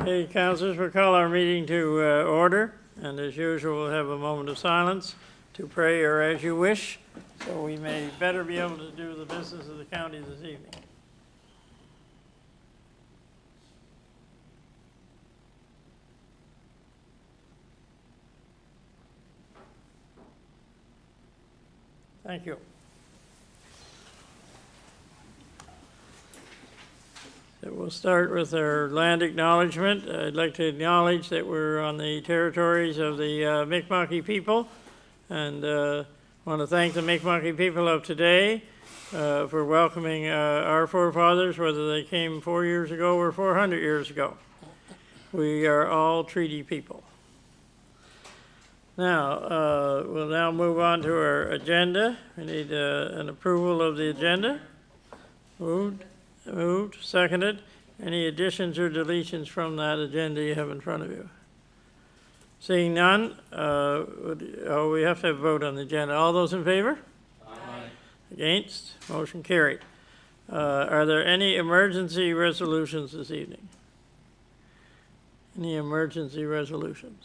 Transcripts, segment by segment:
Okay, councilors, we'll call our meeting to order, and as usual, we'll have a moment of silence to pray or as you wish, so we may better be able to do the business of the county this evening. Thank you. So we'll start with our land acknowledgement. I'd like to acknowledge that we're on the territories of the Mi'kmaq people, and want to thank the Mi'kmaq people of today for welcoming our forefathers, whether they came 4 years ago or 400 years ago. We are all treaty people. Now, we'll now move on to our agenda. We need an approval of the agenda. Moved, seconded. Any additions or deletions from that agenda you have in front of you? Seeing none, we have to have a vote on the agenda. All those in favor? Aye. Against? Motion carried. Are there any emergency resolutions this evening? Any emergency resolutions?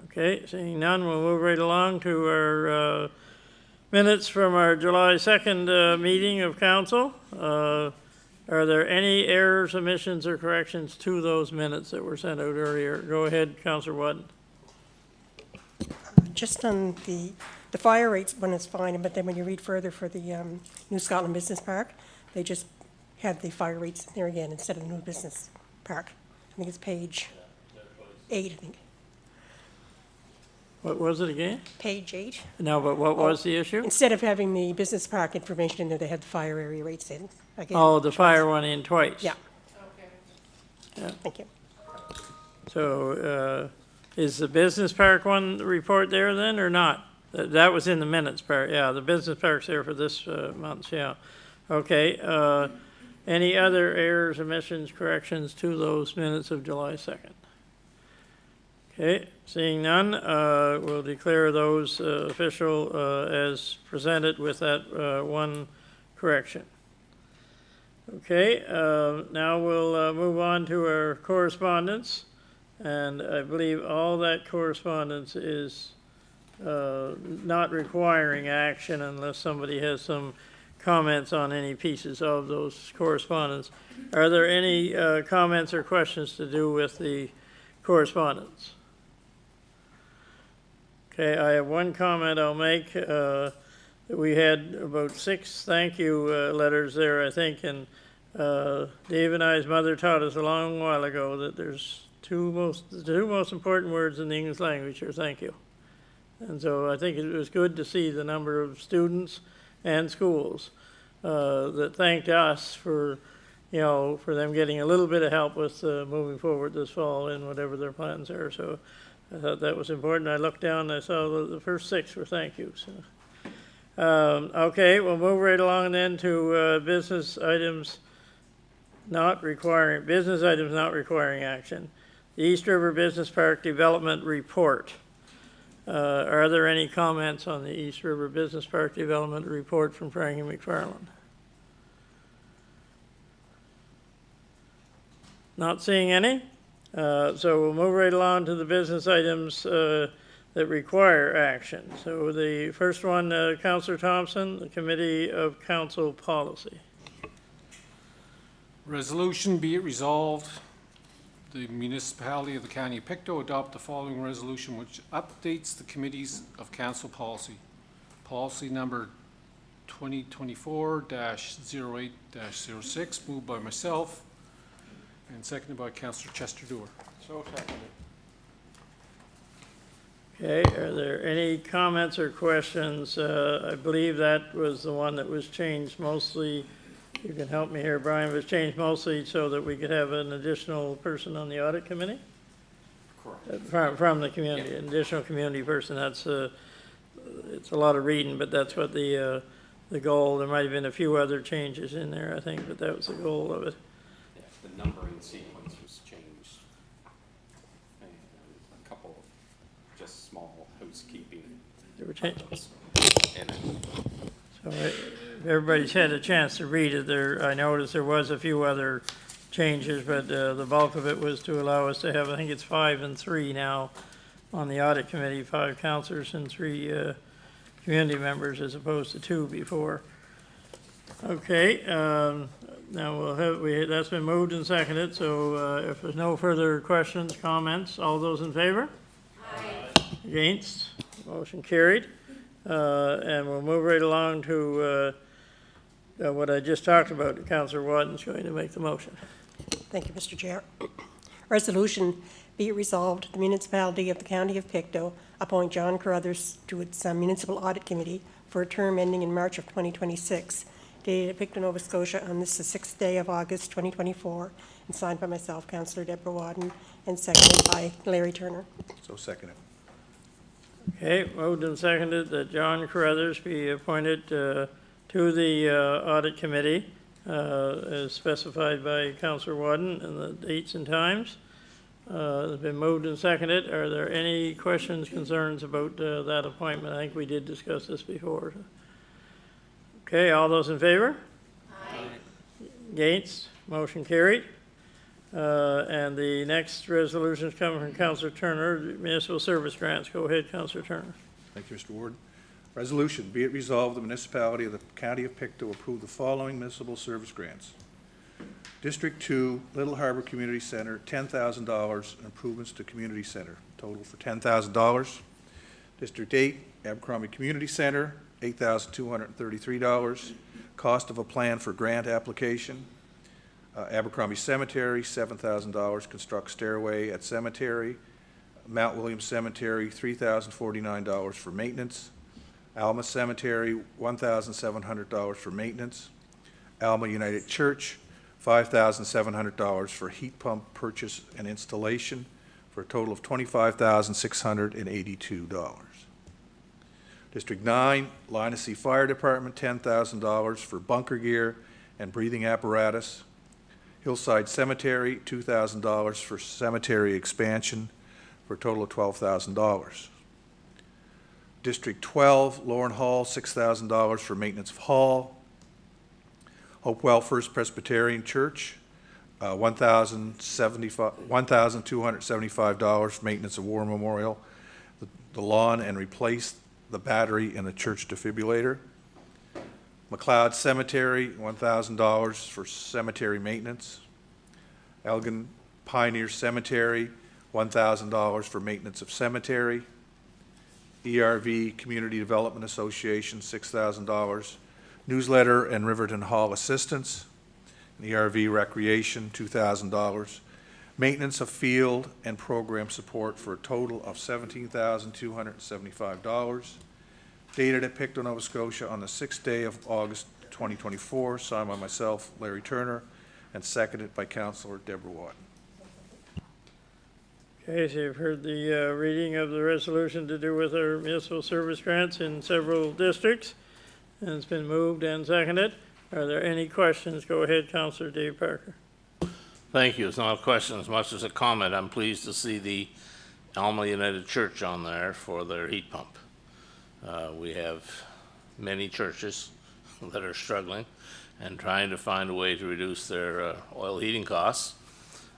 Okay, seeing none, we'll move right along to our minutes from our July 2nd meeting of council. Are there any errors, omissions, or corrections to those minutes that were sent out earlier? Go ahead, Councillor Wadden. Just on the fire rates one is fine, but then when you read further for the New Scotland Business Park, they just had the fire rates there again instead of the New Business Park. I think it's page 8, I think. What was it again? Page 8. No, but what was the issue? Instead of having the business park information in there, they had the fire area rates in again. Oh, the fire one in twice. Yeah. Okay. Yeah. Thank you. So is the business park one report there then or not? That was in the minutes part. Yeah, the business park's there for this month. Yeah. Okay. Any other errors, omissions, corrections to those minutes of July 2nd? Okay, seeing none, we'll declare those official as presented with that one correction. Okay, now we'll move on to our correspondence, and I believe all that correspondence is not requiring action unless somebody has some comments on any pieces of those correspondence. Are there any comments or questions to do with the correspondence? Okay, I have one comment I'll make. We had about 6 thank you letters there, I think, and Dave and I's mother taught us a long while ago that there's the two most important words in the English language are thank you. And so I think it was good to see the number of students and schools that thanked us for, for them getting a little bit of help with moving forward this fall in whatever their plans are. So I thought that was important. I looked down and I saw the first 6 were thank yous. So. Okay, we'll move right along then to business items not requiring action. The East River Business Park Development Report. Are there any comments on the East River Business Park Development Report from Frankie McFarland? Not seeing any. So we'll move right along to the business items that require action. So the first one, Councillor Thompson, the Committee of Council Policy. Resolution, be it resolved, the Municipality of the County of Pictou adopt the following resolution which updates the Committees of Council Policy. Policy number 2024-08-06, moved by myself and seconded by Councillor Chester Dewar. So seconded. Okay, are there any comments or questions? I believe that was the one that was changed mostly. You can help me here, Brian. It was changed mostly so that we could have an additional person on the audit committee? Correct. From the community, yep. An additional community person. That's it's a lot of reading, but that's what the goal. There might have been a few other changes in there, I think, but that was the goal of it. Yeah, the numbering sequence was changed. And a couple of just small housekeeping. They were changed. In it. So everybody's had a chance to read it. I noticed there was a few other changes, but the bulk of it was to allow us to have, I think it's 5 and 3 now on the audit committee, 5 counselors and 3 community members as opposed to 2 before. Okay, now that's been moved and seconded, so if there's no further questions, comments, all those in favor? Aye. Against? Motion carried. And we'll move right along to what I just talked about. Councillor Wadden's going to make the motion. Thank you, Mr. Chair. Resolution, be it resolved, the municipality of the County of Pictou appoint John Carruthers to its Municipal Audit Committee for a term ending in March of 2026, dated at Pictou, Nova Scotia on this the 6th day of August 2024, and signed by myself, Councillor Deborah Wadden, and seconded by Larry Turner. So seconded. Okay, moved and seconded that John Carruthers be appointed to the Audit Committee as specified by Councillor Wadden and the dates and times. It's been moved and seconded. Are there any questions, concerns about that appointment? I think we did discuss this before. Okay, all those in favor? Aye. Against? Motion carried. And the next resolution is coming from Councillor Turner, municipal service grants. Go ahead, Councillor Turner. Thank you, Mr. Ward. Resolution, be it resolved, the municipality of the County of Pictou approve the following municipal service grants. District 2, Little Harbor Community Center, $10,000 improvements to community center, total for $10,000. District 8, Abercrombie Community Center, $8,233, cost of a plan for grant application. Abercrombie Cemetery, $7,000, construct stairway at cemetery. Mount William Cemetery, $3,049 for maintenance. Alma Cemetery, $1,700 for maintenance. Alma United Church, $5,700 for heat pump purchase and installation, for a total of $25,682. District 9, Lynasea Fire Department, $10,000 for bunker gear and breathing apparatus. Hillside Cemetery, $2,000 for cemetery expansion, for a total of $12,000. District 12, Lauren Hall, $6,000 for maintenance of hall. Hopewell First Presbyterian Church, $1,275 for maintenance of war memorial, the lawn, and replace the battery in the church defibrillator. McLeod Cemetery, $1,000 for cemetery maintenance. Elgin Pioneer Cemetery, $1,000 for maintenance of cemetery. ERV Community Development Association, $6,000. Newsletter and Riverton Hall Assistance. ERV Recreation, $2,000. Maintenance of field and program support for a total of $17,275. Dated at Pictou, Nova Scotia on the 6th day of August 2024, signed by myself, Larry Turner, and seconded by Councillor Deborah Wadden. Okay, so you've heard the reading of the resolution to do with our municipal service grants in several districts, and it's been moved and seconded. Are there any questions? Go ahead, Councillor Dave Parker. Thank you. It's not a question as much as a comment. I'm pleased to see the Alma United Church on there for their heat pump. We have many churches that are struggling and trying to find a way to reduce their oil heating costs.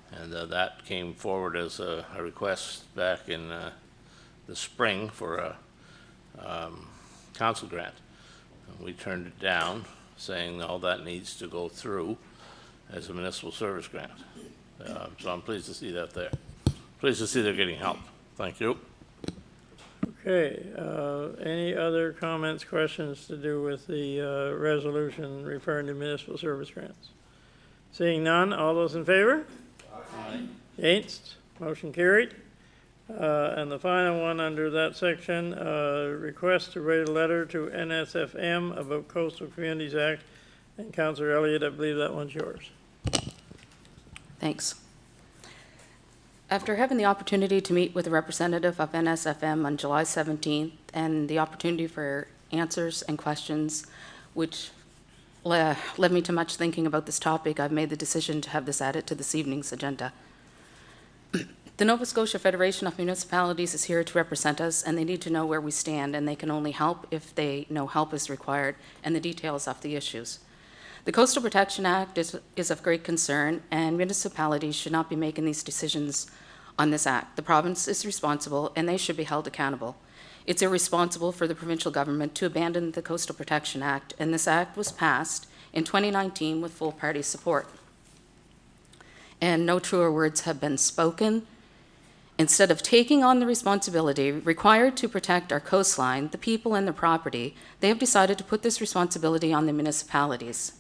And that came forward as a request back in the spring for a council grant. And we turned it down, saying all that needs to go through as a municipal service grant. So I'm pleased to see that there. Pleased to see they're getting help. Thank you. Okay, any other comments, questions to do with the resolution referring to municipal service grants? Seeing none, all those in favor? Aye. Against? Motion carried. And the final one under that section, request to write a letter to NSFM about Coastal Communities Act. And Councillor Elliott, I believe that one's yours. Thanks. After having the opportunity to meet with a representative of NSFM on July 17th and the opportunity for answers and questions, which led me to much thinking about this topic, I've made the decision to have this added to this evening's agenda. The Nova Scotia Federation of Municipalities is here to represent us, and they need to know where we stand, and they can only help if they know help is required and the details of the issues. The Coastal Protection Act is of great concern, and municipalities should not be making these decisions on this act. The province is responsible, and they should be held accountable. It's irresponsible for the provincial government to abandon the Coastal Protection Act, and this act was passed in 2019 with full party support. And no truer words have been spoken. Instead of taking on the responsibility required to protect our coastline, the people and the property, they have decided to put this responsibility on the municipalities.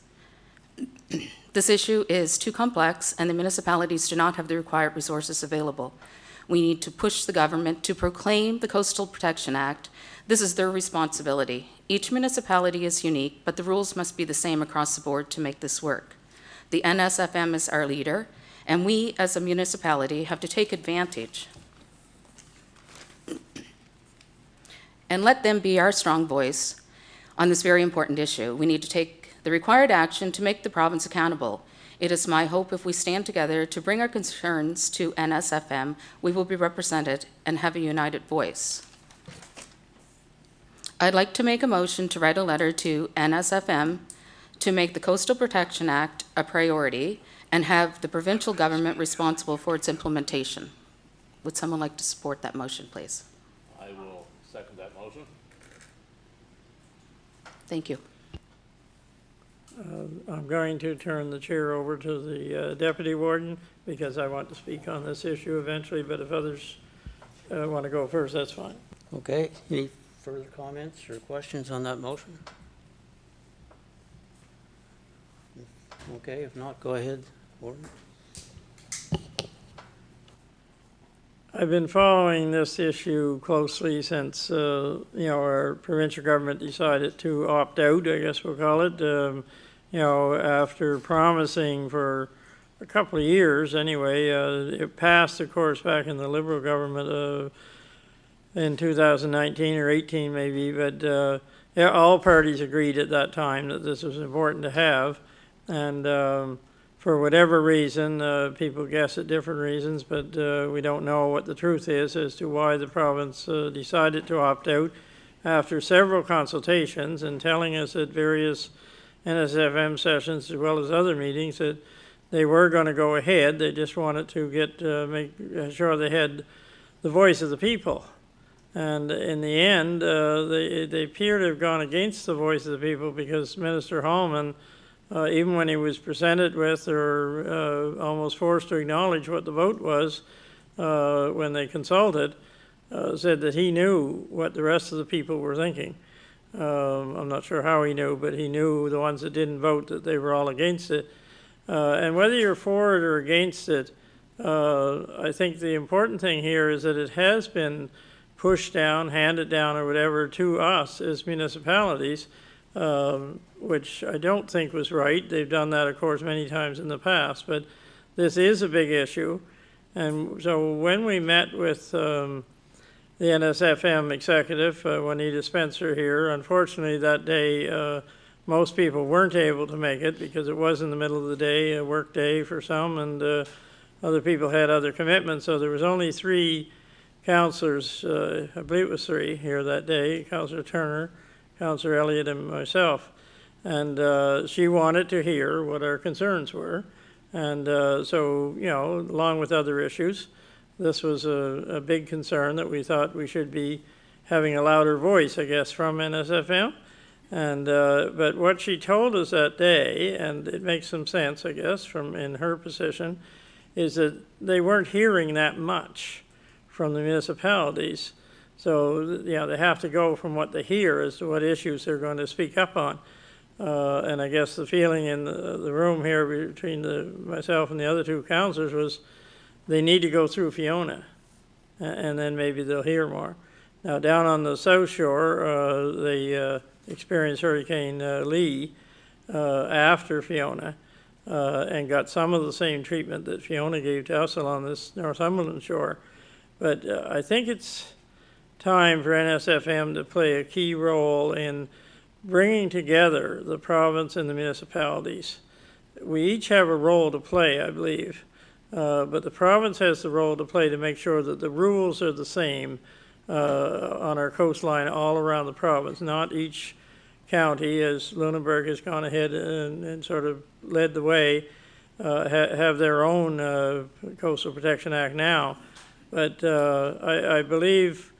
This issue is too complex, and the municipalities do not have the required resources available. We need to push the government to proclaim the Coastal Protection Act. This is their responsibility. Each municipality is unique, but the rules must be the same across the board to make this work. The NSFM is our leader, and we, as a municipality, have to take advantage and let them be our strong voice on this very important issue. We need to take the required action to make the province accountable. It is my hope if we stand together to bring our concerns to NSFM, we will be represented and have a united voice. I'd like to make a motion to write a letter to NSFM to make the Coastal Protection Act a priority and have the provincial government responsible for its implementation. Would someone like to support that motion, please? I will second that motion. Thank you. I'm going to turn the chair over to the deputy warden because I want to speak on this issue eventually, but if others want to go first, that's fine. Okay, any further comments or questions on that motion? Okay, if not, go ahead, Warden. I've been following this issue closely since, our provincial government decided to opt out, I guess we'll call it, after promising for a couple of years anyway. It passed, of course, back in the Liberal government in 2019 or 18 maybe, but all parties agreed at that time that this was important to have. And for whatever reason, people guess at different reasons, but we don't know what the truth is as to why the province decided to opt out after several consultations and telling us at various NSFM sessions as well as other meetings that they were going to go ahead. They just wanted to make sure they had the voice of the people. And in the end, they appear to have gone against the voice of the people because Minister Hallman, even when he was presented with or almost forced to acknowledge what the vote was when they consulted, said that he knew what the rest of the people were thinking. I'm not sure how he knew, but he knew the ones that didn't vote that they were all against it. And whether you're for it or against it, I think the important thing here is that it has been pushed down, handed down, or whatever to us as municipalities, which I don't think was right. They've done that, of course, many times in the past, but this is a big issue. And so when we met with the NSFM executive, Juanita Spencer here, unfortunately that day most people weren't able to make it because it was in the middle of the day, a work day for some, and other people had other commitments. So there was only 3 councillors, I believe it was 3 here that day, Councillor Turner, Councillor Elliott, and myself. And she wanted to hear what our concerns were. And so, along with other issues, this was a big concern that we thought we should be having a louder voice, I guess, from NSFM. And but what she told us that day, and it makes some sense, I guess, in her position, is that they weren't hearing that much from the municipalities. So, they have to go from what they hear as to what issues they're going to speak up on. And I guess the feeling in the room here between myself and the other 2 councillors was they need to go through Fiona, and then maybe they'll hear more. Now, down on the South Shore, they experienced Hurricane Lee after Fiona and got some of the same treatment that Fiona gave to us along this Northumberland shore. But I think it's time for NSFM to play a key role in bringing together the province and the municipalities. We each have a role to play, I believe, but the province has the role to play to make sure that the rules are the same on our coastline all around the province. Not each county, as Lunenburg has gone ahead and sort of led the way, have their own Coastal Protection Act now. But I believe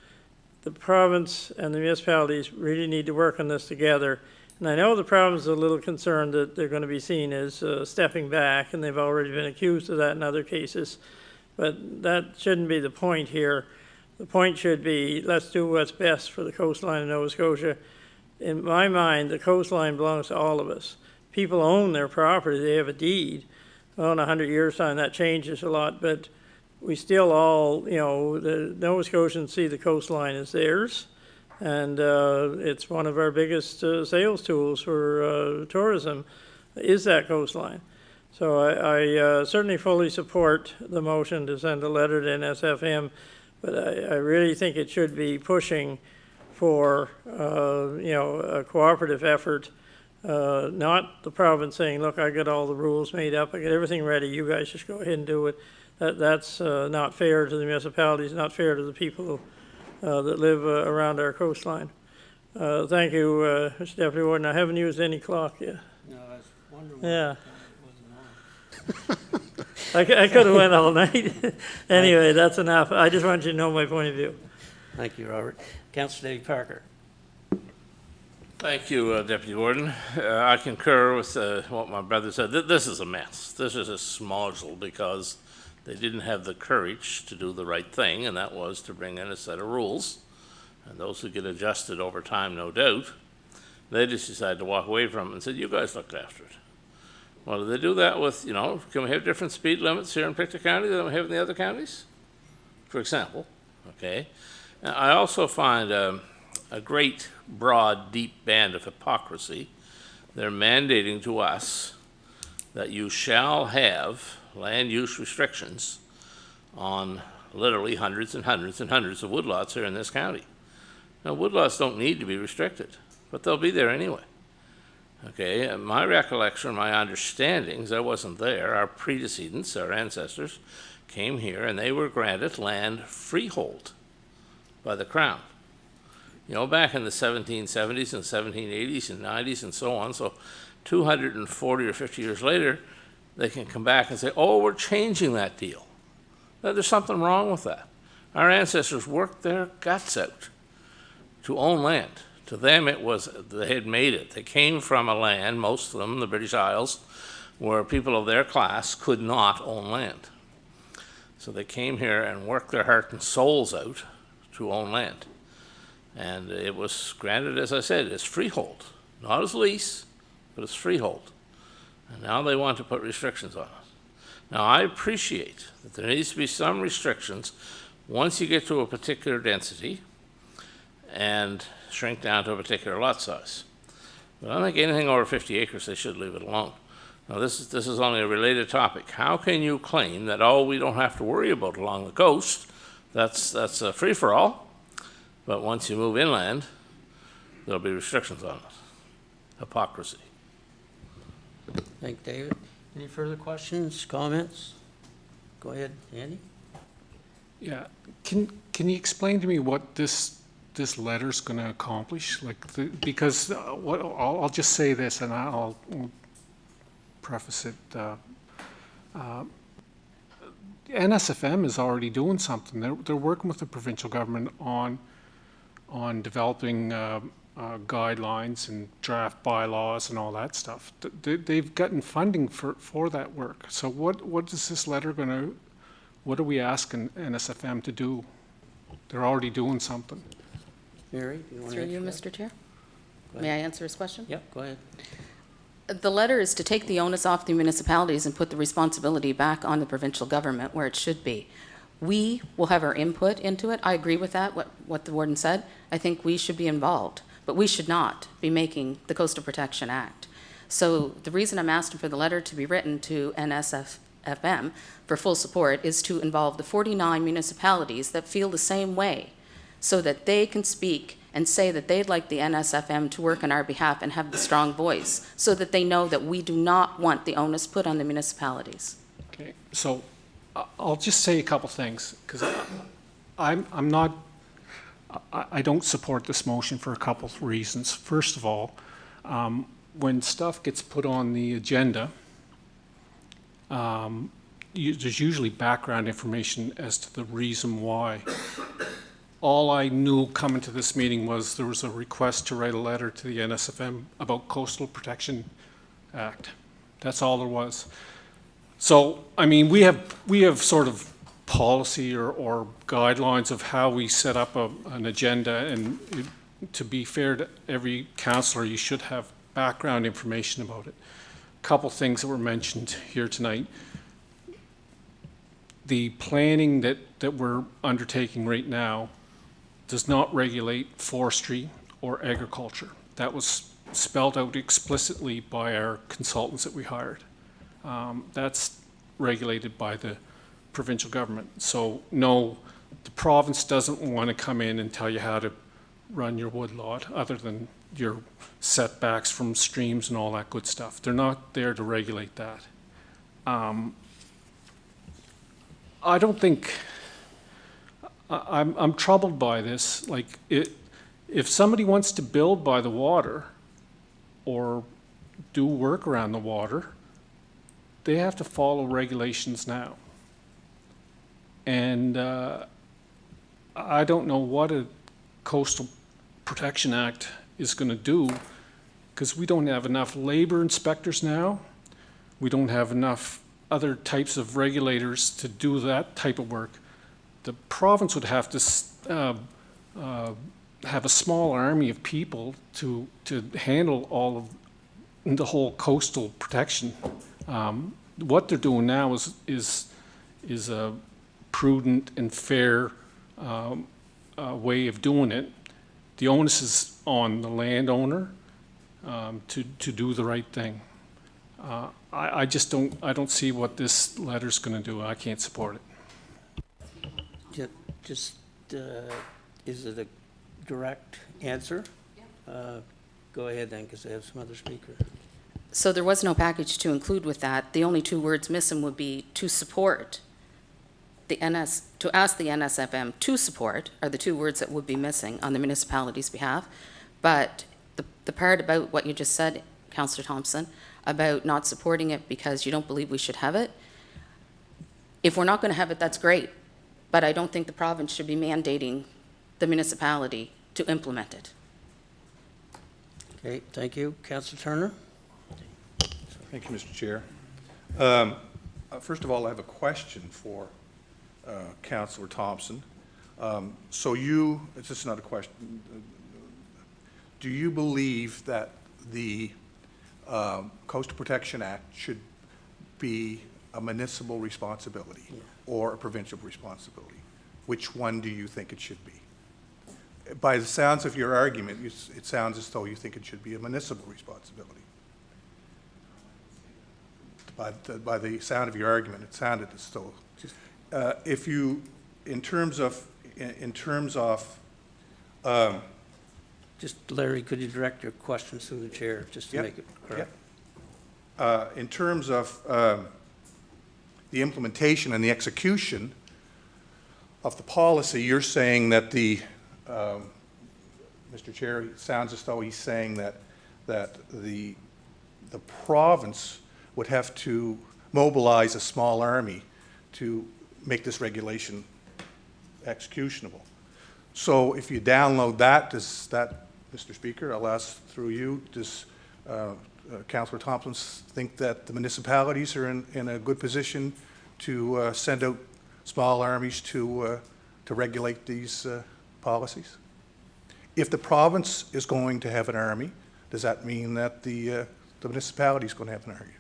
the province and the municipalities really need to work on this together. And I know the province is a little concerned that they're going to be seen as stepping back, and they've already been accused of that in other cases. But that shouldn't be the point here. The point should be, let's do what's best for the coastline of Nova Scotia. In my mind, the coastline belongs to all of us. People own their property, they have a deed. Well, in 100 years' time, that changes a lot, but we still all, the Nova Scotians see the coastline as theirs, and it's one of our biggest sales tools for tourism, is that coastline. So I certainly fully support the motion to send a letter to NSFM, but I really think it should be pushing for, a cooperative effort, not the province saying, look, I got all the rules made up, I got everything ready, you guys just go ahead and do it. That's not fair to the municipalities, not fair to the people that live around our coastline. Thank you, Mr. Deputy Warden. I haven't used any clock yet. No, I was wondering Yeah. why it wasn't on. I could have went all night. Anyway, that's enough. I just want you to know my point of view. Thank you, Robert. Councillor David Parker. Thank you, Deputy Warden. I concur with what my brother said. This is a mess. This is a smodule because they didn't have the courage to do the right thing, and that was to bring in a set of rules. And those who get adjusted over time, no doubt, they just decided to walk away from it and said, you guys looked after it. Well, do they do that with, can we have different speed limits here in Pictou County than we have in the other counties? For example, okay? And I also find a great, broad, deep band of hypocrisy. They're mandating to us that you shall have land use restrictions on literally hundreds and hundreds and hundreds of woodlots here in this county. Now, woodlots don't need to be restricted, but they'll be there anyway. Okay, my recollection, my understandings, I wasn't there, our predecedents, our ancestors, came here and they were granted land freehold by the Crown. Back in the 1770s and 1780s and 90s and so on, so 240 or 50 years later, they can come back and say, oh, we're changing that deal. Now, there's something wrong with that. Our ancestors worked their guts out to own land. To them, it was, they had made it. They came from a land, most of them, the British Isles, where people of their class could not own land. So they came here and worked their heart and souls out to own land. And it was granted, as I said, as freehold, not as lease, but as freehold. And now they want to put restrictions on it. Now, I appreciate that there needs to be some restrictions once you get to a particular density and shrink down to a particular lot size. But I think anything over 50 acres, they should leave it alone. Now, this is only a related topic. How can you claim that, oh, we don't have to worry about along the coast? That's a free-for-all. But once you move inland, there'll be restrictions on it. Hypocrisy. Thank you, David. Any further questions, comments? Go ahead, Andy. Yeah, can you explain to me what this letter's going to accomplish? Because I'll just say this, and I'll preface it. NSFM is already doing something. They're working with the provincial government on developing guidelines and draft bylaws and all that stuff. They've gotten funding for that work. So what is this letter going to? What are we asking NSFM to do? They're already doing something. Mary, do you want to Through you, answer Mr. Chair. Go May I ahead. answer his question? Yep, go ahead. The letter is to take the onus off the municipalities and put the responsibility back on the provincial government where it should be. We will have our input into it. I agree with that, what the warden said. I think we should be involved, but we should not be making the Coastal Protection Act. So the reason I'm asking for the letter to be written to NSFM for full support is to involve the 49 municipalities that feel the same way, so that they can speak and say that they'd like the NSFM to work on our behalf and have the strong voice, so that they know that we do not want the onus put on the municipalities. Okay, so I'll just say a couple things, because I don't support this motion for a couple of reasons. First of all, When stuff gets put on the agenda, there's usually background information as to the reason why. All I knew coming to this meeting was there was a request to write a letter to the NSFM about Coastal Protection Act. That's all there was. So, I mean, we have sort of policy or guidelines of how we set up an agenda, and to be fair to every councillor, you should have background information about it. A couple things that were mentioned here tonight. The planning that we're undertaking right now does not regulate forestry or agriculture. That was spelled out explicitly by our consultants that we hired. That's regulated by the provincial government. So no, the province doesn't want to come in and tell you how to run your woodlot, other than your setbacks from streams and all that good stuff. They're not there to regulate that. I don't think, I'm troubled by this. Like, if somebody wants to build by the water or do work around the water, they have to follow regulations now. And I don't know what a Coastal Protection Act is going to do, because we don't have enough labor inspectors now. We don't have enough other types of regulators to do that type of work. The province would have to have a small army of people to handle all of the whole coastal protection. What they're doing now is a prudent and fair way of doing it. The onus is on the landowner to do the right thing. I just don't see what this letter's going to do. I can't support it. Is it a direct answer? Go ahead then, because I have some other speakers. So there was no package to include with that. The only two words missing would be to support. To ask the NSFM to support are the two words that would be missing on the municipality's behalf. But the part about what you just said, Councillor Thompson, about not supporting it because you don't believe we should have it, if we're not going to have it, that's great. But I don't think the province should be mandating the municipality to implement it. Okay, thank you. Councillor Turner? Thank you, Mr. Chair. First of all, I have a question for Councillor Thompson. It's just not a question. Do you believe that the Coastal Protection Act should be a municipal responsibility or a provincial responsibility? Which one do you think it should be? By the sounds of your argument, it sounds as though you think it should be a municipal responsibility. By the sound of your argument, it sounded as though. In terms of, Just, Larry, could you direct your questions through the chair, just to Yep, make it correct? in terms of the implementation and the execution of the policy, you're saying that Mr. Chair, it sounds as though he's saying that the province would have to mobilize a small army to make this regulation executionable. So if you download that, does that, Mr. Speaker, I'll ask through you, does Councillor Thompson think that the municipalities are in a good position to send out small armies to regulate these policies? If the province is going to have an army, does that mean that the municipality is going to have an army?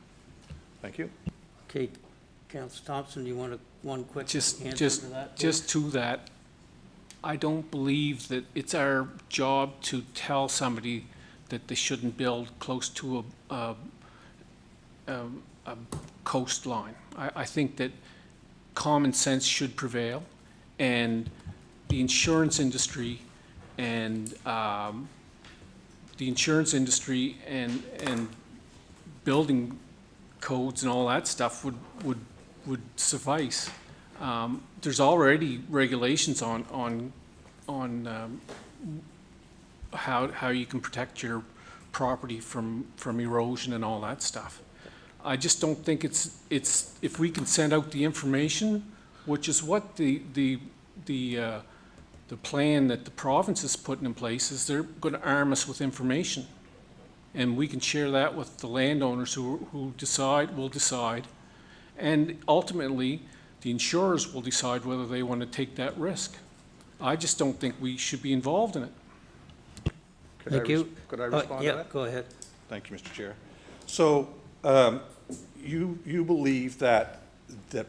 Thank you. Okay, Councillor Thompson, do you want one quick answer to that? Just to that, I don't believe that it's our job to tell somebody that they shouldn't build close to a coastline. I think that common sense should prevail, and the insurance industry and building codes and all that stuff would suffice. There's already regulations on how you can protect your property from erosion and all that stuff. I just don't think it's, if we can send out the information, which is what the plan that the province is putting in place, is they're gonna arm us with information. And we can share that with the landowners who will decide. And ultimately, the insurers will decide whether they want to take that risk. I just don't think we should be involved in it. Thank you. Could I respond to Yeah, that? go ahead. Thank you, Mr. Chair. So, you believe that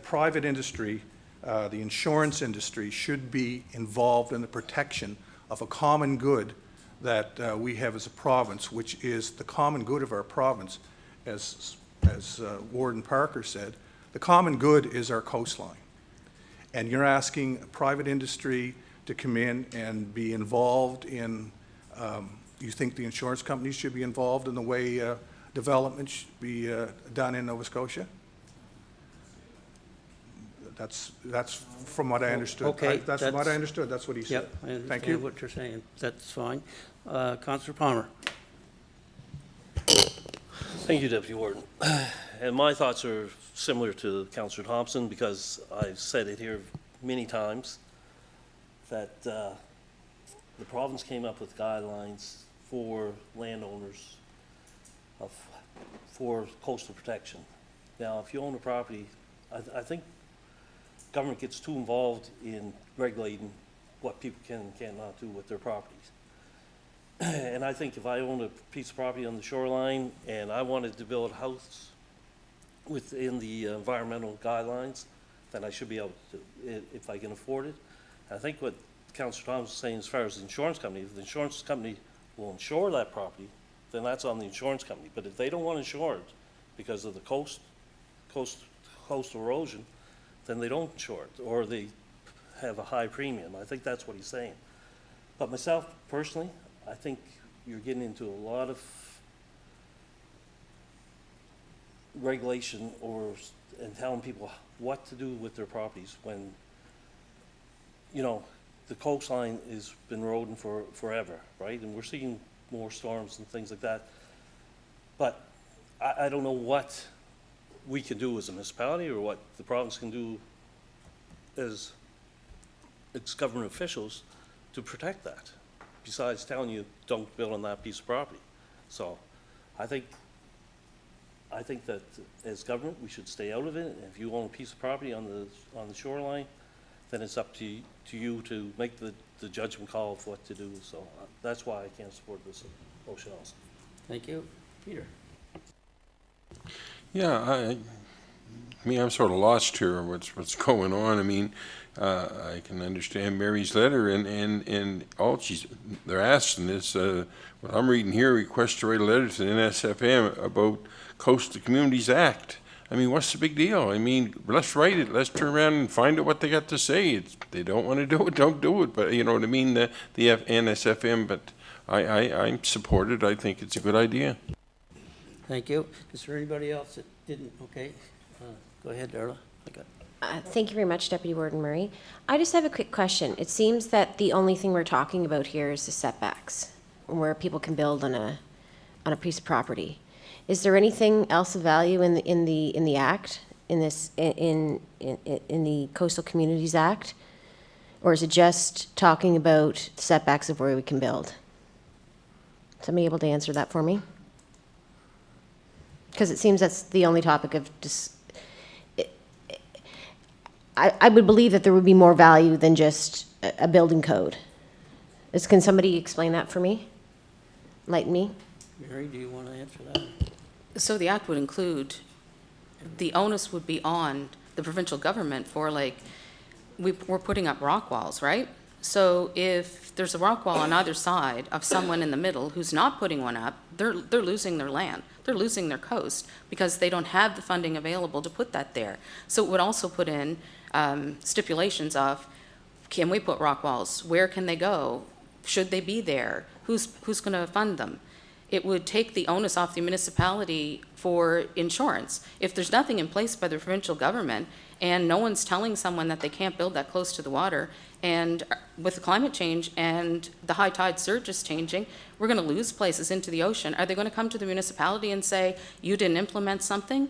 private industry, the insurance industry, should be involved in the protection of a common good that we have as a province, which is the common good of our province, as Warden Parker said. The common good is our coastline. And you're asking private industry to come in and be involved in, you think the insurance companies should be involved in the way development should be done in Nova Scotia? That's from what I understood. Okay, That's from what I understood, that's what he said. Yep, I Thank understand you. what you're saying. That's fine. Councillor Palmer. Thank you, Deputy Warden. And my thoughts are similar to Councillor Thompson, because I've said it here many times, that the province came up with guidelines for landowners for coastal protection. Now, if you own a property, I think government gets too involved in regulating what people can and cannot do with their properties. And I think if I owned a piece of property on the shoreline and I wanted to build a house within the environmental guidelines, then I should be able to, if I can afford it. I think what Councillor Thomas is saying as far as the insurance company, if the insurance company will insure that property, then that's on the insurance company. But if they don't want to insure it because of the coastal erosion, then they don't insure it, or they have a high premium. I think that's what he's saying. But myself, personally, I think you're getting into a lot of regulation and telling people what to do with their properties when, you know, the coastline has been eroding forever, right? And we're seeing more storms and things like that. But I don't know what we can do as a municipality or what the province can do as its government officials to protect that, besides telling you don't build on that piece of property. So I think that as government, we should stay out of it. And if you own a piece of property on the shoreline, then it's up to you to make the judgment call of what to do. So that's why I can't support this motion also. Thank you. Peter. Yeah, I mean, I'm sort of lost here what's going on. I mean, I can understand Mary's letter and all they're asking is, what I'm reading here, request to write a letter to the NSFM about Coastal Communities Act. I mean, what's the big deal? I mean, let's write it. Let's turn around and find out what they got to say. They don't want to do it, don't do it. But you know what I mean, the NSFM, but I'm supported. I think it's a good idea. Thank you. Is there anybody else that didn't? Okay. Go ahead, Darla. Okay. Thank you very much, Deputy Warden Murray. I just have a quick question. It seems that the only thing we're talking about here is the setbacks, where people can build on a piece of property. Is there anything else of value in the Act, in the Coastal Communities Act, or is it just talking about setbacks of where we can build? Somebody able to answer that for me? Because it seems that's the only topic of I would believe that there would be more value than just a building code. Can somebody explain that for me? Enlighten me? Mary, do you want to answer that? So the act would include, the onus would be on the provincial government for, like, we're putting up rock walls, right? So if there's a rock wall on either side of someone in the middle who's not putting one up, they're losing their land. They're losing their coast because they don't have the funding available to put that there. So it would also put in stipulations of, can we put rock walls? Where can they go? Should they be there? Who's going to fund them? it would take the onus off the municipality for insurance. If there's nothing in place by the provincial government and no one's telling someone that they can't build that close to the water, and with the climate change and the high tide surge is changing, we're going to lose places into the ocean. Are they going to come to the municipality and say, you didn't implement something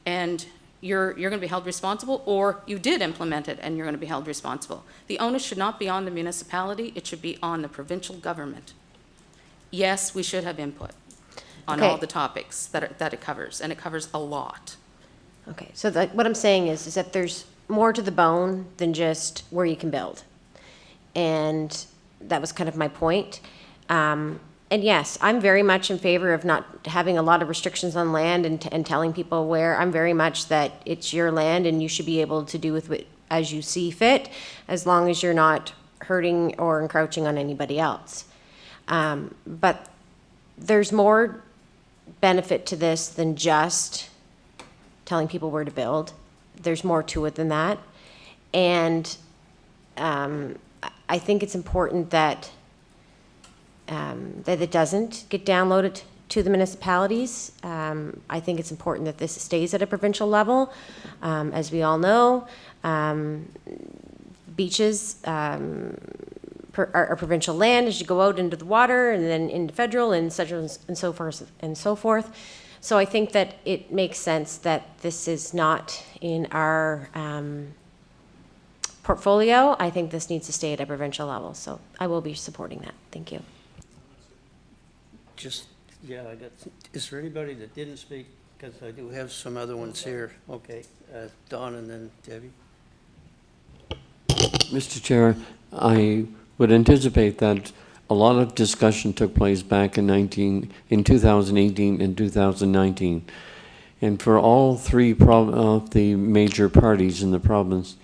and you're going to be held responsible, or you did implement it and you're going to be held responsible? The onus should not be on the municipality, it should be on the provincial government. Yes, we should have input on Okay. all the topics that it covers, and it covers a lot. Okay, so what I'm saying is that there's more to the bone than just where you can build. And that was kind of my point. And yes, I'm very much in favor of not having a lot of restrictions on land and telling people where. I'm very much that it's your land and you should be able to do with it as you see fit, as long as you're not hurting or encroaching on anybody else. But there's more benefit to this than just telling people where to build. There's more to it than that. And I think it's important that that it doesn't get downloaded to the municipalities. I think it's important that this stays at a provincial level. As we all know, beaches are provincial land as you go out into the water and then into federal and such and so forth and so forth. So I think that it makes sense that this is not in our portfolio. I think this needs to stay at a provincial level. So I will be supporting that. Thank you. Just, yeah, is there anybody that didn't speak? Because I do have some other ones here. Okay, Don and then Debbie. Mr. Chair, I would anticipate that a lot of discussion took place back in 2018 and 2019. And for all three of the major parties in the province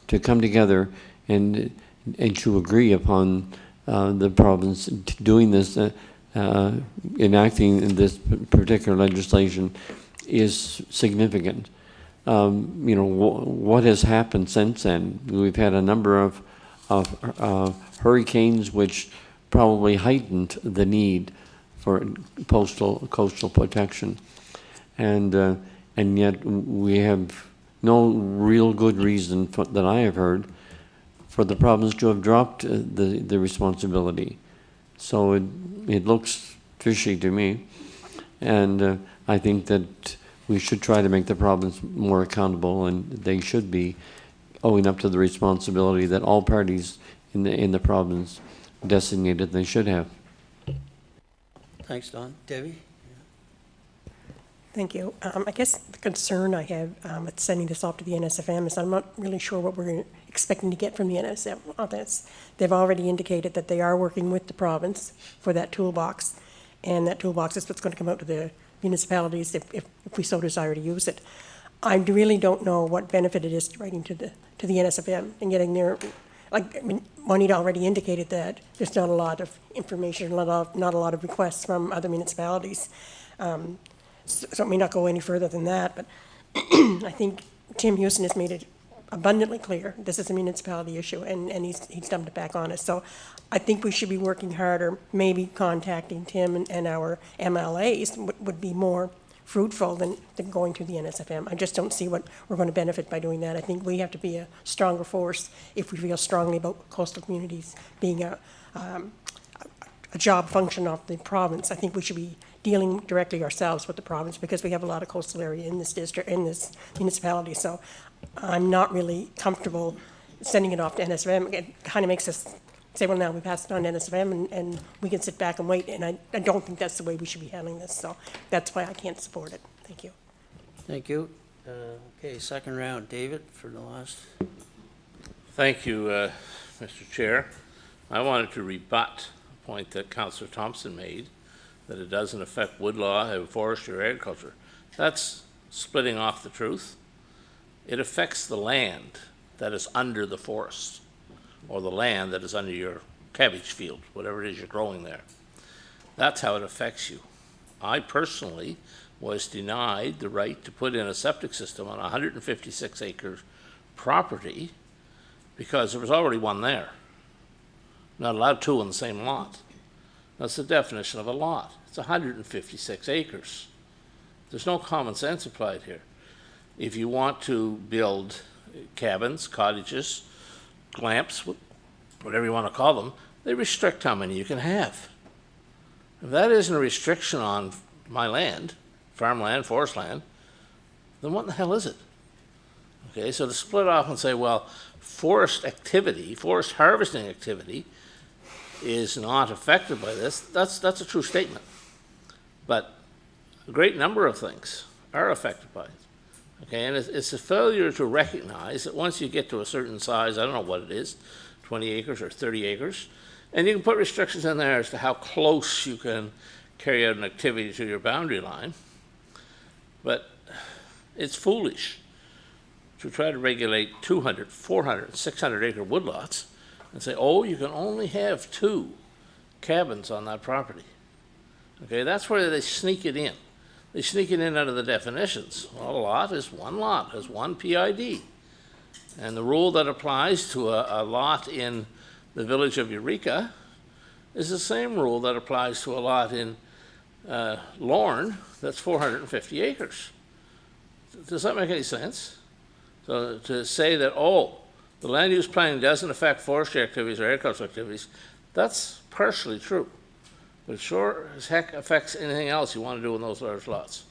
to come together and to agree upon the province doing this, enacting this particular legislation is significant. You know, what has happened since then? We've had a number of hurricanes which probably heightened the need for coastal protection. And yet we have no real good reason that I have heard for the province to have dropped the responsibility. So it looks fishy to me, and I think that we should try to make the province more accountable, and they should be owing up to the responsibility that all parties in the province designated they should have. Thanks, Don. Debbie? Thank you. I guess the concern I have with sending this off to the NSFM is I'm not really sure what we're expecting to get from the NSFM on this. They've already indicated that they are working with the province for that toolbox, and that toolbox is what's going to come out to the municipalities if we so desire to use it. I really don't know what benefit it is to writing to the NSFM and getting their, like, I mean, Juanita already indicated that there's not a lot of information, not a lot of requests from other municipalities. So it may not go any further than that, but I think Tim Houston has made it abundantly clear this is a municipality issue, and he's dumped it back on us. So I think we should be working harder, maybe contacting Tim and our MLAs would be more fruitful than going to the NSFM. I just don't see what we're going to benefit by doing that. I think we have to be a stronger force if we feel strongly about coastal communities being a job function of the province. I think we should be dealing directly ourselves with the province because we have a lot of coastal area in this district, in this municipality. So I'm not really comfortable sending it off to NSFM. It kind of makes us say, well, now we pass it on to NSFM and we can sit back and wait. And I don't think that's the way we should be handling this. So that's why I can't support it. Thank you. Thank you. Okay, second round. David, for the last. Thank you, Mr. Chair. I wanted to rebut a point that Councillor Thompson made, that it doesn't affect woodlaw, forestry, or agriculture. That's splitting off the truth. It affects the land that is under the forest, or the land that is under your cabbage field, whatever it is you're growing there. That's how it affects you. I personally was denied the right to put in a septic system on 156 acre property because there was already one there. Not allowed two on the same lot. That's the definition of a lot. It's 156 acres. There's no common sense applied here. If you want to build cabins, cottages, glamps, whatever you want to call them, they restrict how many you can have. If that isn't a restriction on my land, farmland, forest land, then what in the hell is it? Okay, so to split off and say, well, forest activity, forest harvesting activity is not affected by this, that's a true statement. But a great number of things are affected by it. Okay, and it's a failure to recognize that once you get to a certain size, I don't know what it is, 20 acres or 30 acres, and you can put restrictions in there as to how close you can carry out an activity to your boundary line. But it's foolish to try to regulate 200, 400, 600 acre woodlots and say, oh, you can only have 2 cabins on that property. Okay, that's where they sneak it in. They sneak it in out of the definitions. Well, a lot, has one PID. And the rule that applies to a lot in the village of Eureka is the same rule that applies to a lot in Lorne that's 450 acres. Does that make any sense? So to say that, oh, the land use planning doesn't affect forestry activities or agricultural activities, that's partially true. But it sure as heck affects anything else you want to do in those large lots.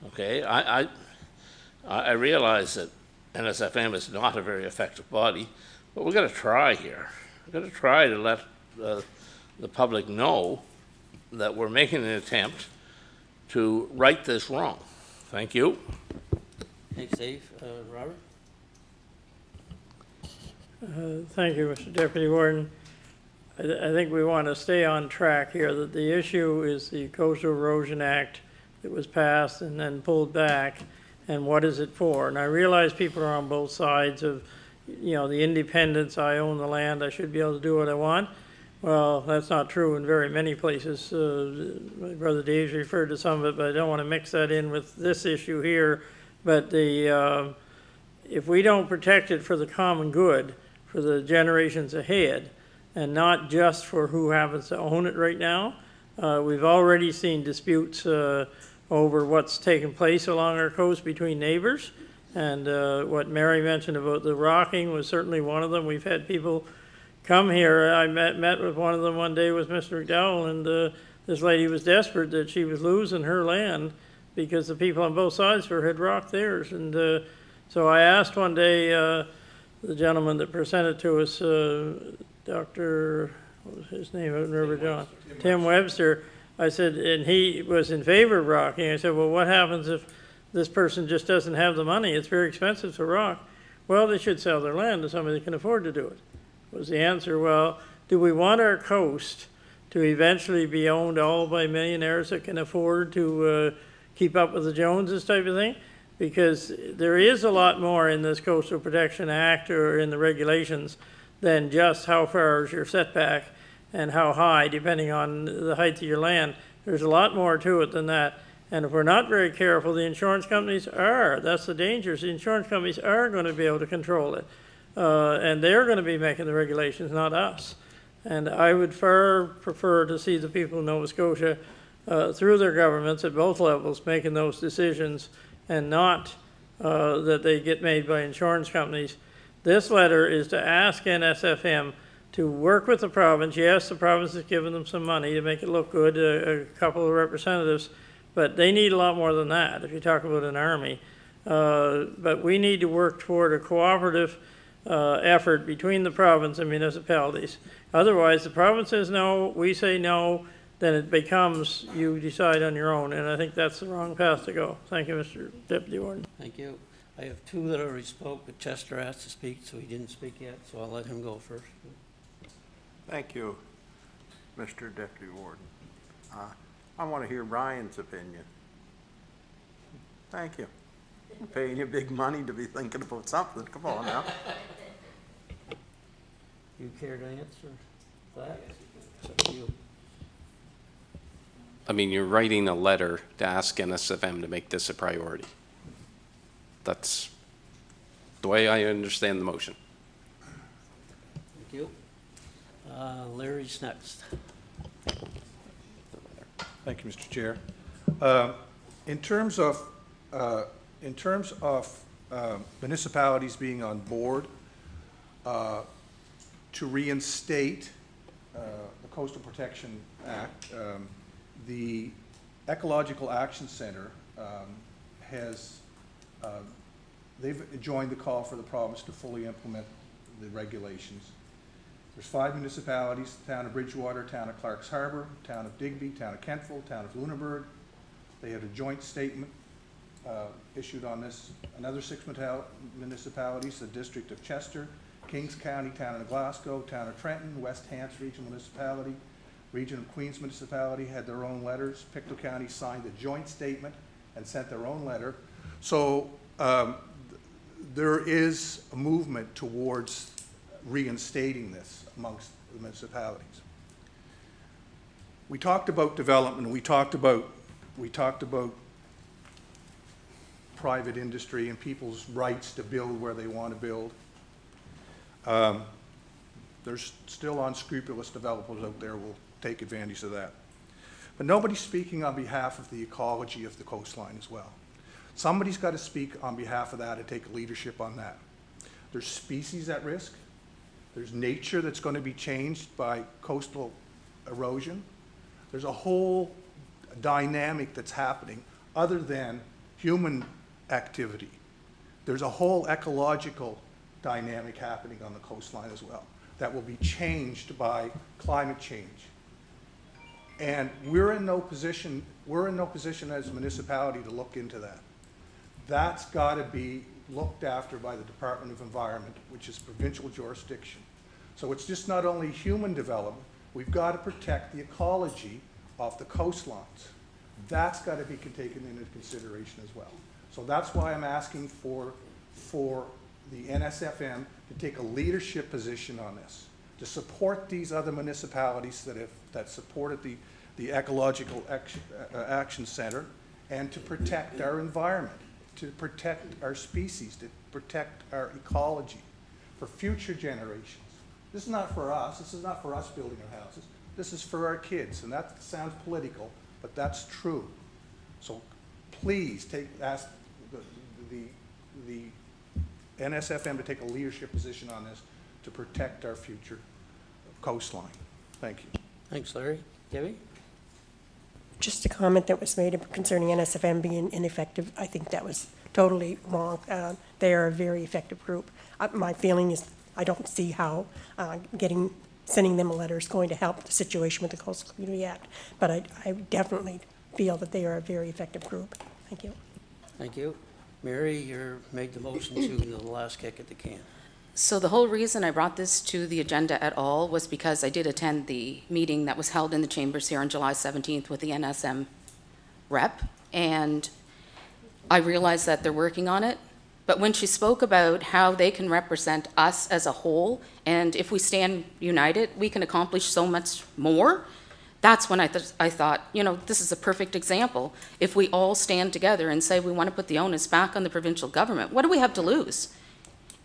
Okay, I realize that NSFM is not a very effective body, but we've got to try here. We've got to try to let the public know that we're making an attempt to right this wrong. Thank you. Thanks, Dave. Robert? Thank you, Mr. Deputy Warden. I think we want to stay on track here, that the issue is the Coastal Erosion Act that was passed and then pulled back, and what is it for? And I realize people are on both sides of, the independence, I own the land, I should be able to do what I want. Well, that's not true in very many places. My brother Dave's referred to some of it, but I don't want to mix that in with this issue here. But if we don't protect it for the common good, for the generations ahead, and not just for who happens to own it right now. We've already seen disputes over what's taken place along our coast between neighbors. And what Mary mentioned about the rocking was certainly one of them. We've had people come here. I met with one of them one day with Mr. McDowell, and this lady was desperate that she was losing her land because the people on both sides of her had rocked theirs. And so I asked one day the gentleman that presented to us, Dr., what was his name out in River John? Tim Webster. I said, and he was in favor of rocking. I said, well, what happens if this person just doesn't have the money? It's very expensive to rock. Well, they should sell their land to somebody that can afford to do it. Was the answer, well, do we want our coast to eventually be owned all by millionaires that can afford to keep up with the Joneses type of thing? Because there is a lot more in this Coastal Protection Act or in the regulations than just how far is your setback and how high, depending on the height of your land. There's a lot more to it than that. And if we're not very careful, the insurance companies are. That's the danger. The insurance companies are going to be able to control it. And they're going to be making the regulations, not us. And I would far prefer to see the people of Nova Scotia, through their governments at both levels, making those decisions and not that they get made by insurance companies. This letter is to ask NSFM to work with the province. Yes, the province has given them some money to make it look good, a couple of representatives, but they need a lot more than that if you talk about an army. But we need to work toward a cooperative effort between the province and municipalities. Otherwise, the province says no, we say no, then it becomes you decide on your own, and I think that's the wrong path to go. Thank you, Mr. Deputy Warden. Thank you. I have 2 that already spoke, but Chester asked to speak, so he didn't speak yet, so I'll let him go first. Thank you, Mr. Deputy Warden. I want to hear Brian's opinion. Thank you. I'm paying you big money to be thinking about something. Come on now. You care to answer that? It's up to you. I mean, you're writing a letter to ask NSFM to make this a priority. That's the way I understand the motion. Thank you. Larry's next. Thank you, Mr. Chair. In terms of municipalities being on board to reinstate the Coastal Protection Act, the Ecological Action Center has, they've joined the call for the province to fully implement the regulations. There's 5 municipalities: the town of Bridgewater, town of Clarks Harbor, town of Digby, town of Kentville, town of Lunenburg. They had a joint statement issued on this. Another 6 municipalities: the District of Chester, Kings County, town of Glasgow, town of Trenton, West Hants Regional Municipality, Region of Queens Municipality had their own letters. Pictou County signed a joint statement and sent their own letter. So there is a movement towards reinstating this amongst the municipalities. We talked about development. We talked about private industry and people's rights to build where they want to build. There's still unscrupulous developers out there who will take advantage of that. But nobody's speaking on behalf of the ecology of the coastline as well. Somebody's got to speak on behalf of that and take leadership on that. There's species at risk. There's nature that's going to be changed by coastal erosion. There's a whole dynamic that's happening other than human activity. There's a whole ecological dynamic happening on the coastline as well that will be changed by climate change. And we're in no position as a municipality to look into that. That's got to be looked after by the Department of Environment, which is provincial jurisdiction. So it's just not only human development, we've got to protect the ecology of the coastlines. That's got to be taken into consideration as well. So that's why I'm asking for the NSFM to take a leadership position on this, to support these other municipalities that supported the Ecological Action Center, and to protect our environment, to protect our species, to protect our ecology for future generations. This is not for us. This is not for us building our houses. This is for our kids, and that sounds political, but that's true. So please ask the NSFM to take a leadership position on this to protect our future coastline. Thank you. Thanks, Larry. Debbie? Just a comment that was made concerning NSFM being ineffective, I think that was totally wrong. They are a very effective group. My feeling is I don't see how sending them a letter is going to help the situation with the Coastal Community Act, but I definitely feel that they are a very effective group. Thank you. Thank you. Mary, you made the motion to the last kick at the can. So the whole reason I brought this to the agenda at all was because I did attend the meeting that was held in the chambers here on July 17th with the NSM rep, and I realized that they're working on it. But when she spoke about how they can represent us as a whole, and if we stand united, we can accomplish so much more, that's when I thought, this is a perfect example. If we all stand together and say we want to put the onus back on the provincial government, what do we have to lose?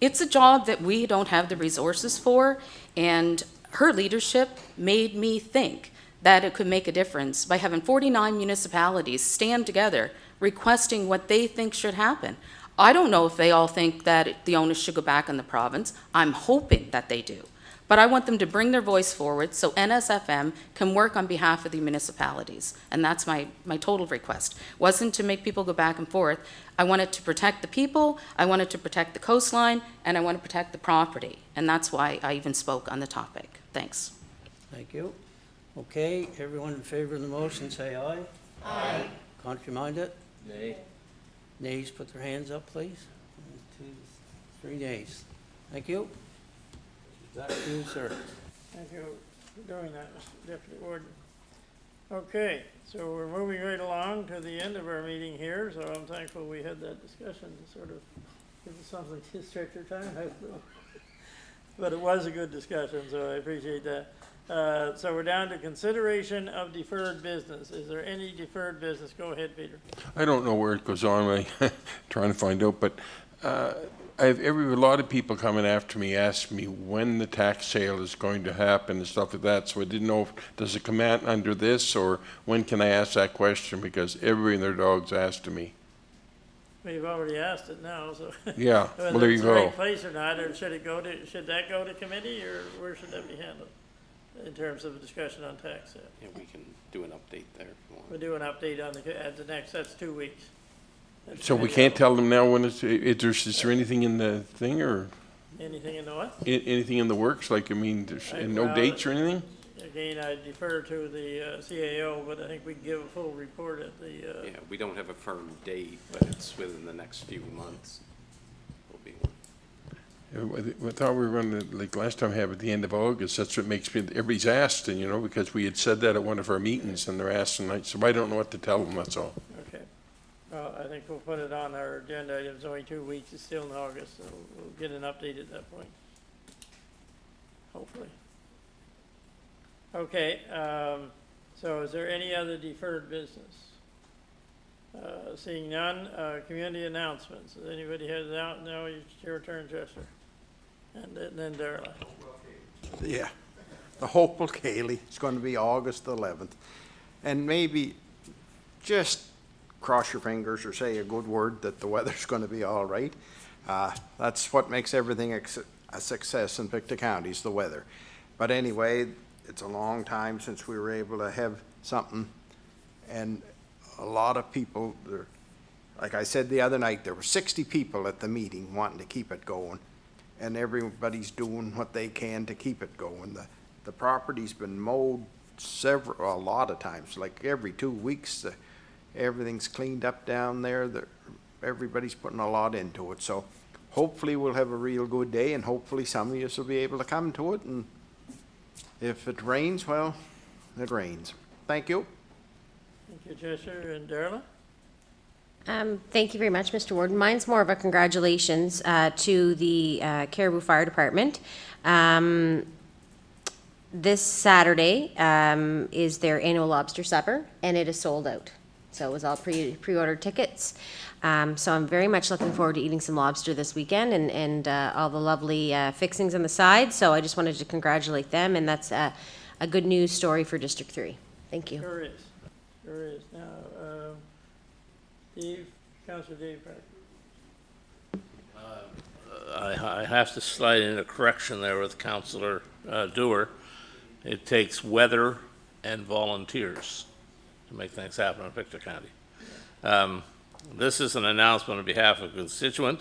It's a job that we don't have the resources for, and her leadership made me think that it could make a difference by having 49 municipalities stand together requesting what they think should happen. I don't know if they all think that the onus should go back in the province. I'm hoping that they do. But I want them to bring their voice forward so NSFM can work on behalf of the municipalities. And that's my total request. Wasn't to make people go back and forth. I wanted to protect the people, I wanted to protect the coastline, and I want to protect the property. And that's why I even spoke on the topic. Thanks. Thank you. Okay, everyone in favor of the motion, say aye. Aye. Contrary-minded? Nay. Nays, put their hands up, please. 1, 2, 3 nays. Thank you. Back to you, sir. Thank you for doing that, Mr. Deputy Warden. Okay, so we're moving right along to the end of our meeting here, so I'm thankful we had that discussion to sort of give us something to stretch our time out through. But it was a good discussion, so I appreciate that. So we're down to consideration of deferred business. Is there any deferred business? Go ahead, Peter. I don't know where it goes on, I'm trying to find out, but I have a lot of people coming after me, asking me when the tax sale is going to happen and stuff like that, so I didn't know, does it come out under this, or when can I ask that question, because everybody and their dog's asking me. We've already asked it now, so. Yeah, well, Whether there it's you the go. right place or not, or should that go to committee, or where should that be handled? In terms of a discussion on tax sale? Yeah, we can do an update there if you want. We'll do an update on that's 2 weeks. That's So we committee can't level. tell them now when it's, is there anything in the thing, or Anything in the what? anything in the works, like, I mean, there's no Well, dates or anything? Again, I defer to the CAO, but I think we can give a full report at the, Yeah, we don't have a firm date, but it's within the next few months. Will be one. I thought we were going to, like, last time, have it at the end of August. That's what makes me, everybody's asking, you know, because we had said that at one of our meetings, and they're asking, so I don't know what to tell them, that's all. okay. Well, I think we'll put it on our agenda. It's only 2 weeks. It's still in August, so we'll get an update at that point. Hopefully. Okay, so is there any other deferred business? Seeing none, community announcements. Does anybody have that? No, it's your turn, Chester. And then Darla. Yeah, the Hopewell Cayley, it's going to be August 11th. And maybe just cross your fingers or say a good word that the weather's going to be all right. That's what makes everything a success in Pictou County, is the weather. But anyway, it's a long time since we were able to have something, and a lot of people, like I said the other night, there were 60 people at the meeting wanting to keep it going, and everybody's doing what they can to keep it going. The property's been mowed a lot of times, like every 2 weeks. Everything's cleaned up down there. Everybody's putting a lot into it, so hopefully we'll have a real good day, and hopefully some of you will be able to come to it, and if it rains, well, it rains. Thank you. Thank you, Chester. And Darla? Thank you very much, Mr. Warden. Mine's more of a congratulations to the Caribou Fire Department. This Saturday is their annual lobster supper, and it is sold out. So it was all pre-ordered tickets. So I'm very much looking forward to eating some lobster this weekend, and all the lovely fixings on the side. So I just wanted to congratulate them, and that's a good news story for District 3. Thank you. Sure is. Sure is. Now, Councilor Dave Parker. I have to slide in a correction there with Councilor Dewar. It takes weather and volunteers to make things happen in Pictou County. This is an announcement on behalf of a constituent.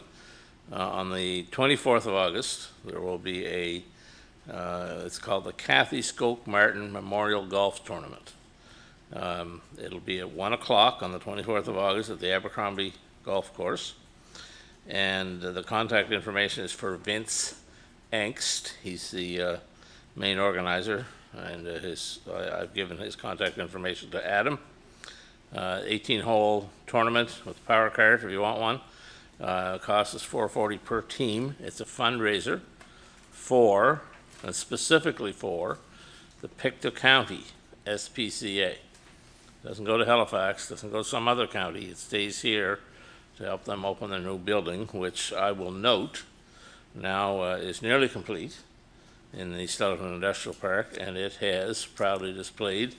On the 24th of August, there will be it's called the Kathy Skoke Martin Memorial Golf Tournament. It'll be at 1 o'clock on the 24th of August at the Abercrombie Golf Course. And the contact information is for Vince Angst. He's the main organizer, and I've given his contact information to Adam. 18-hole tournament with power cart if you want one. Cost is $440 per team. It's a fundraiser for, and specifically for, the Pictou County SPCA. Doesn't go to Halifax, doesn't go to some other county. It stays here to help them open their new building, which I will note now is nearly complete in the Stellarton Industrial Park, and it has proudly displayed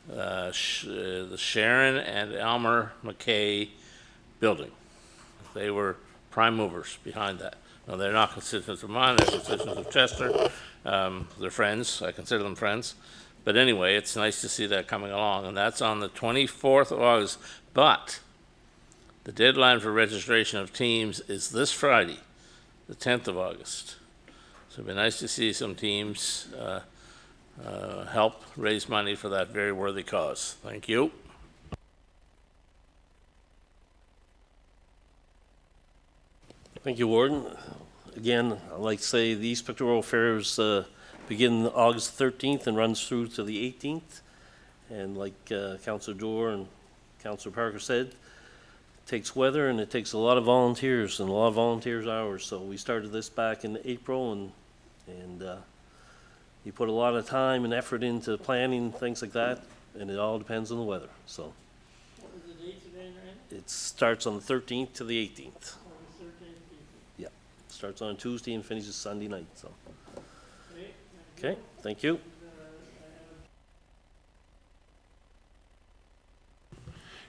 the Sharon and Elmer McKay building. They were prime movers behind that. Now, they're not constituents of mine, they're constituents of Chester. They're friends, I consider them friends. But anyway, it's nice to see that coming along, and that's on the 24th of August. But the deadline for registration of teams is this Friday, the 10th of August. So it'd be nice to see some teams help raise money for that very worthy cause. Thank you. Thank you, Warden. Again, I'd like to say the East Pictorial Fairs begin August 13th and runs through to the 18th. And like Councilor Dorr and Councilor Parker said, it takes weather and it takes a lot of volunteers and a lot of volunteers hours. So we started this back in April, and you put a lot of time and effort into planning things like that, and it all depends on the weather. So What was the dates again, right? it starts on the 13th to the 18th. August 13th. Yeah. Starts on Tuesday and finishes Sunday night, so. Okay, thank you.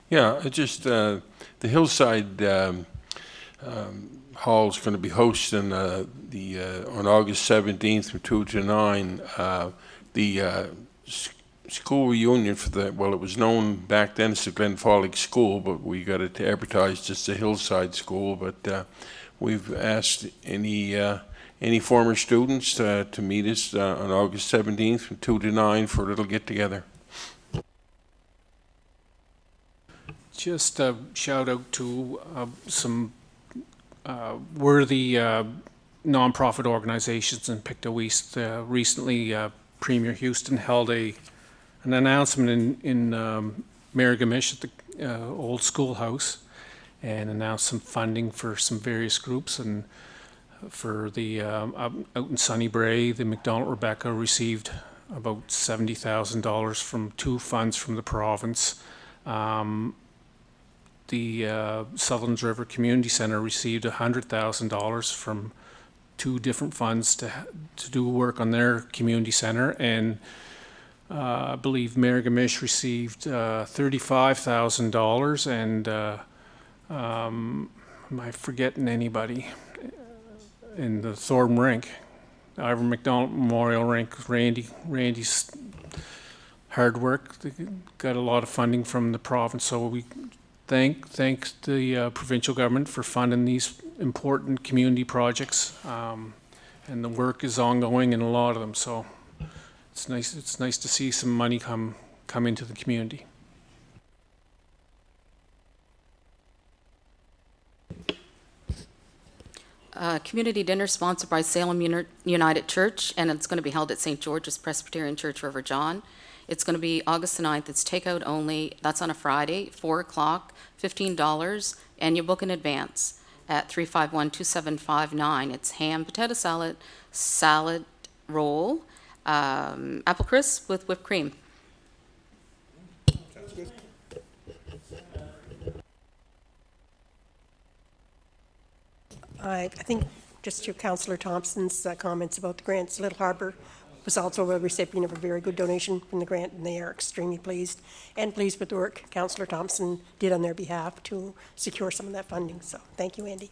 Yeah, it just, the Hillside Hall is going to be hosting on August 17th from 2 to 9, the school reunion for well, it was known back then as the Glenfollig School, but we got it advertised as the Hillside School. But we've asked any former students to meet us on August 17th from 2 to 9 for a little get-together. Just a shout out to some worthy nonprofit organizations in Pictou East. Recently, Premier Houston held an announcement in Miragamish at the old schoolhouse and announced some funding for some various groups. And for the out in Sunnybray, the McDonald Rebecca received about $70,000 from two funds from the province. The Sutherlands River Community Center received $100,000 from two different funds to do work on their community center, and I believe Miragamish received $35,000, and am I forgetting anybody? In the Thornton Rink, Ivor McDonald Memorial Rink, Randy's hard work, they got a lot of funding from the province, so we thanks the provincial government for funding these important community projects, and the work is ongoing in a lot of them. So it's nice to see some money come into the community. Community dinner sponsored by Salem United Church, and it's going to be held at St. George's Presbyterian Church, River John. It's going to be August the 9th. It's takeout only. That's on a Friday, 4 o'clock, $15, and you book in advance at 351-2759. It's ham, potato salad, salad roll, apple crisp with whipped cream. I think just to Councillor Thompson's comments about the grants, Little Harbour was also a recipient of a very good donation from the grant, and they are extremely pleased with the work Councillor Thompson did on their behalf to secure some of that funding. So thank you, Andy.